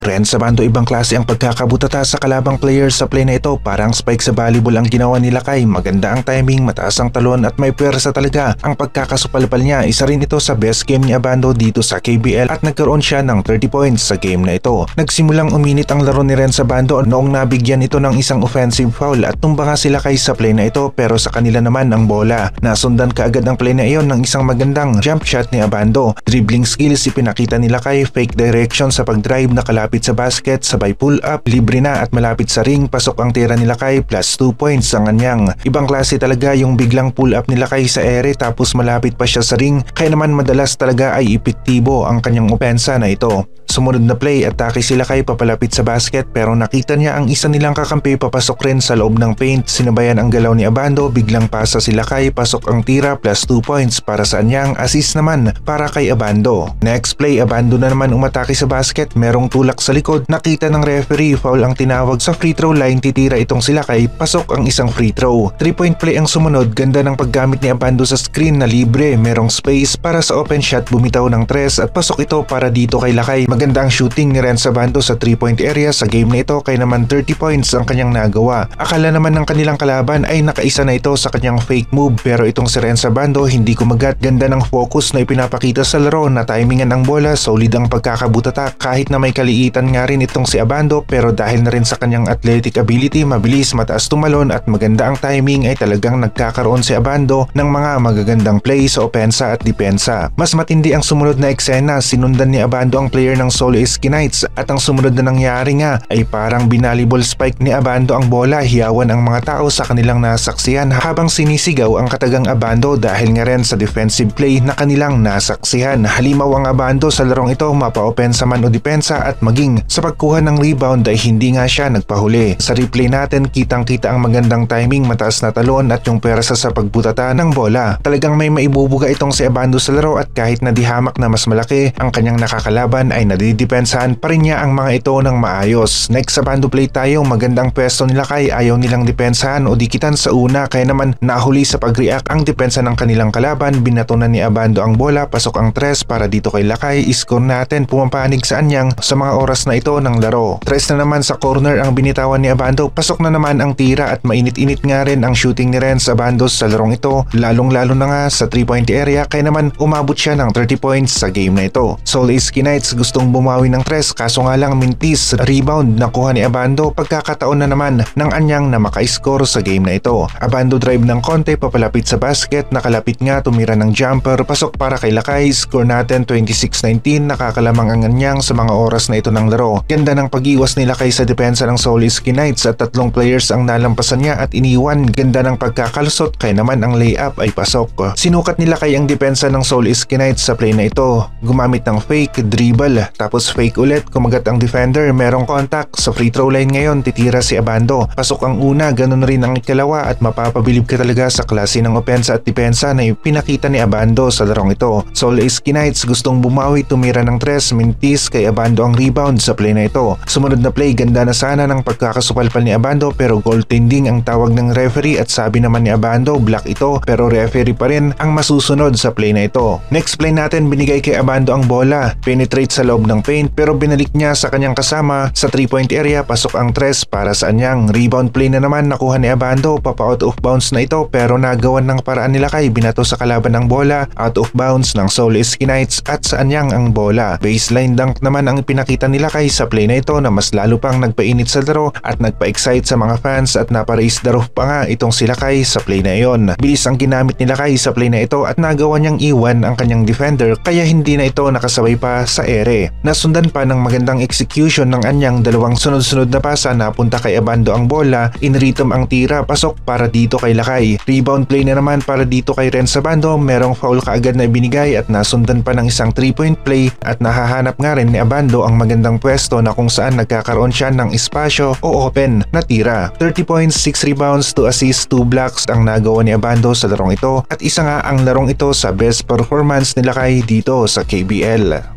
Ren Sabando ibang klase ang pagkakabutata sa kalabang players sa play na ito, parang spike sa volleyball ang ginawa ni Lakay. Maganda ang timing, mataas ang talon at may pwersa talaga ang pagkakasupalpal niya. Isa rin ito sa best game ni Abando dito sa KBL at nagkaroon siya ng 30 points sa game na ito. Nagsimulang uminit ang laro ni Ren Sabando noong nabigyan ito ng isang offensive foul at tumba nga si Lakay sa play na ito, pero sa kanila naman ang bola. Nasundan kaagad ang play na iyon ng isang magandang jump shot ni Abando. Dribbling skills ipinakita ni Lakay, fake direction sa pagdrive na kalapit sa basket, sabay pull up, libre na at malapit sa ring, pasok ang tira ni Lakay plus 2 points ang kanyang. Ibang klase talaga yung biglang pull up ni Lakay sa ere tapos malapit pa siya sa ring, kaya naman madalas talaga ay epektibo ang kanyang opensa na ito. Sumunod na play, atake si Lakay papalapit sa basket pero nakita niya ang isa nilang kakampi papasok rin sa loob ng paint. Sinabayan ang galaw ni Abando, biglang pasa si Lakay, pasok ang tira plus 2 points para sa kanyang, assist naman para kay Abando. Next play, Abando na naman umatake sa basket, merong tulak sa likod, nakita ng referee, foul ang tinawag. Sa free throw line titira itong si Lakay, pasok ang isang free throw. 3-point play ang sumunod, ganda ng paggamit ni Abando sa screen na libre, merong space para sa open shot, bumitaw ng 3 at pasok ito para dito kay Lakay. Maganda ang shooting ni Ren Sabando sa 3-point area sa game na ito, kaya naman 30 points ang kanyang nagawa. Akala naman ng kanilang kalaban ay nakaisa na ito sa kanyang fake move, pero itong si Ren Sabando hindi kumagat. Ganda ng focus na ipinapakita sa laro, na timingan ang bola, solid ang pagkakabutata kahit na may kaliitan nga rin itong si Abando, pero dahil na rin sa kanyang athletic ability, mabilis, mataas tumalon at maganda ang timing, ay talagang nagkakaroon si Abando ng mga magagandang play sa opensa at depensa. Mas matindi ang sumunod na eksena, sinundan ni Abando ang player ng Solo SK Knights at ang sumunod na nangyari nga ay parang binalibol spike ni Abando ang bola, hiyawan ang mga tao sa kanilang nasaksihan habang sinisigaw ang katagang Abando dahil nga rin sa defensive play na kanilang nasaksihan. Halimaw ang Abando sa larong ito, mapa-opensa man o depensa at maging sa pagkuha ng rebound ay hindi nga siya nagpahuli. Sa replay natin, kitang-kita ang magandang timing, mataas na talon at yung pwersa sa pagbutata ng bola. Talagang may maibubuga itong si Abando sa laro at kahit na dihamak na mas malaki ang kanyang nakakalaban ay nadidepensahan pa rin niya ang mga ito ng maayos. Next sa Abando play tayo, magandang pwesto nila kay ayaw nilang depensahan o dikitan sa una, kaya naman nahuli sa pag-react ang depensa ng kanilang kalaban. Binatunan ni Abando ang bola, pasok ang 3 para dito kay Lakay. Score natin, pumapanig sa anyang sa mga oras na ito ng laro. 3 na naman sa corner ang binitawan ni Abando, pasok na naman ang tira at mainit-init nga rin ang shooting ni Ren Sabando sa larong ito, lalong-lalo na nga sa 3-point area, kaya naman umabot siya ng 30 points sa game na ito. Solo SK Knights gustong bumawi ng 3, kaso nga lang mintis, rebound nakuha ni Abando, pagkakataon na naman ng anyang na maka-score sa game na ito. Abando drive ng konti papalapit sa basket, nakalapit nga, tumira ng jumper, pasok para kay Lakay. Score natin 26-19, nakakalamang ang anyang sa mga oras na ito ng laro. Ganda ng pag-iwas ni Lakay sa depensa ng Solo SK Knights at 3 players ang nalampasan niya at iniwan. Ganda ng pagkakalusot, kaya naman ang layup ay pasok. Sinukat ni Lakay ang depensa ng Solo SK Knights sa play na ito, gumamit ng fake, dribble, tapos fake ulit, kumagat ang defender, merong contact. Sa free throw line ngayon, titira si Abando. Pasok ang una, ganun rin ang ikalawa at mapapabilib ka talaga sa klase ng opensa at depensa na pinakita ni Abando sa larong ito. Solo SK Knights gustong bumawi, tumira ng 3, mintis, kay Abando ang rebound sa play na ito. Sumunod na play, ganda na sana ng pagkakasupalpal ni Abando pero goaltending ang tawag ng referee at sabi naman ni Abando, block ito, pero referee pa rin ang masusunod sa play na ito. Next play natin, binigay kay Abando ang bola, penetrate sa loob ng paint pero binalik niya sa kanyang kasama sa 3-point area, pasok ang 3 para sa anyang. Rebound play na naman nakuha ni Abando, papa out of bounds na ito pero nagawan ng paraan nila kay binato sa kalaban ng bola, out of bounds ng Solo SK Knights at sa anyang ang bola. Baseline dunk naman ang pinakita nila kay sa play na ito na mas lalo pang nagpainit sa laro at nagpa-excite sa mga fans at napa-raise the roof pa nga itong sila kay sa play na iyon. Bilis ang ginamit nila kay sa play na ito at nagawa niyang iwan ang kanyang defender kaya hindi na ito nakasabay pa sa ere. Nasundan pa ng magandang execution ng anyang dalawang sunod-sunod na pasa, napunta kay Abando ang bola, in rhythm ang tira, pasok para dito kay Lakay. Rebound play na naman para dito kay Ren Sabando, merong foul kaagad na binigay at nasundan pa ng isang 3-point play at nahahanap nga rin ni Abando ang magandang pwesto na kung saan nagkakaroon siya ng espasyo o open na tira. 30 points, 6 rebounds, 2 assists, 2 blocks ang nagawa ni Abando sa larong ito at isa nga ang larong ito sa best performance ni Lakay dito sa KBL.